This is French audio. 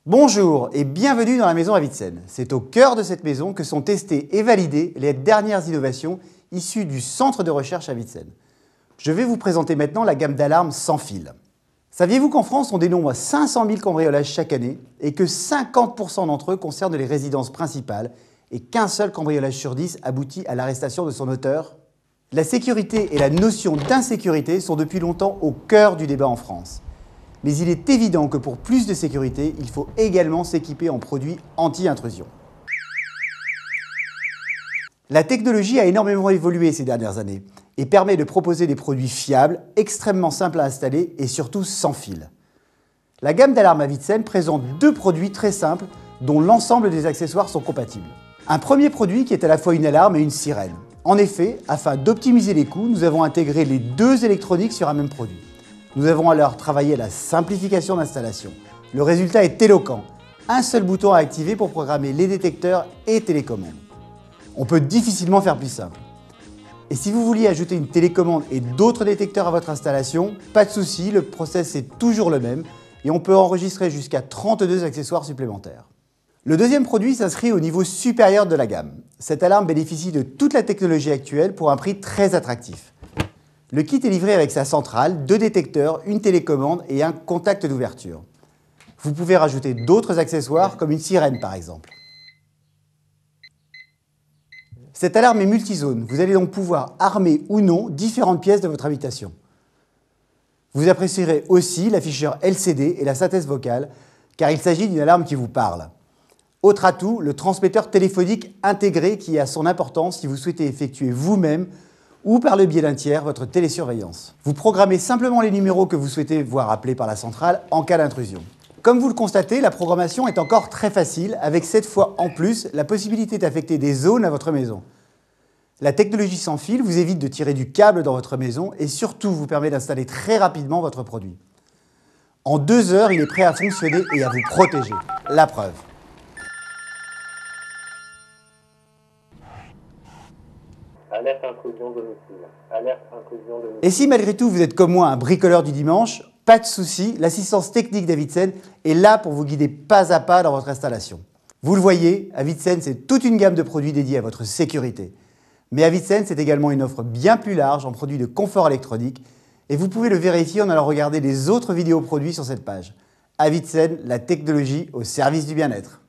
Bonjour et bienvenue dans la maison Avitsen. C'est au cœur de cette maison que sont testées et validées les dernières innovations issues du centre de recherche Avitsen. Je vais vous présenter maintenant la gamme d'alarmes sans fil. Saviez-vous qu'en France, on dénombre 500 000 cambriolages chaque année et que 50% d'entre eux concernent les résidences principales et qu'un seul cambriolage sur 10 aboutit à l'arrestation de son auteur? La sécurité et la notion d'insécurité sont depuis longtemps au cœur du débat en France. Mais il est évident que pour plus de sécurité, il faut également s'équiper en produits anti-intrusion. La technologie a énormément évolué ces dernières années et permet de proposer des produits fiables, extrêmement simples à installer et surtout sans fil. La gamme d'alarmes Avitsen présente deux produits très simples dont l'ensemble des accessoires sont compatibles. Un premier produit qui est à la fois une alarme et une sirène. En effet, afin d'optimiser les coûts, nous avons intégré les deux électroniques sur un même produit. Nous avons alors travaillé à la simplification d'installation. Le résultat est éloquent. Un seul bouton à activer pour programmer les détecteurs et télécommandes. On peut difficilement faire plus simple. Et si vous vouliez ajouter une télécommande et d'autres détecteurs à votre installation, pas de souci, le process est toujours le même et on peut enregistrer jusqu'à 32 accessoires supplémentaires. Le deuxième produit s'inscrit au niveau supérieur de la gamme. Cette alarme bénéficie de toute la technologie actuelle pour un prix très attractif. Le kit est livré avec sa centrale, deux détecteurs, une télécommande et un contact d'ouverture. Vous pouvez rajouter d'autres accessoires comme une sirène par exemple. Cette alarme est multizone. Vous allez donc pouvoir armer ou non différentes pièces de votre habitation. Vous apprécierez aussi l'afficheur LCD et la synthèse vocale car il s'agit d'une alarme qui vous parle. Autre atout, le transmetteur téléphonique intégré qui a son importance si vous souhaitez effectuer vous-même ou par le biais d'un tiers votre télésurveillance. Vous programmez simplement les numéros que vous souhaitez voir appelés par la centrale en cas d'intrusion. Comme vous le constatez, la programmation est encore très facile avec cette fois en plus la possibilité d'affecter des zones à votre maison. La technologie sans fil vous évite de tirer du câble dans votre maison et surtout vous permet d'installer très rapidement votre produit. En 2 heures, il est prêt à fonctionner et à vous protéger. La preuve. Alerte intrusion domicile. Alerte intrusion domicile. Et si malgré tout vous êtes comme moi un bricoleur du dimanche, pas de souci, l'assistance technique d'Avitsen est là pour vous guider pas à pas dans votre installation. Vous le voyez, Avitsen c'est toute une gamme de produits dédiés à votre sécurité. Mais Avitsen c'est également une offre bien plus large en produits de confort électronique et vous pouvez le vérifier en allant regarder les autres vidéos produits sur cette page. Avitsen, la technologie au service du bien-être.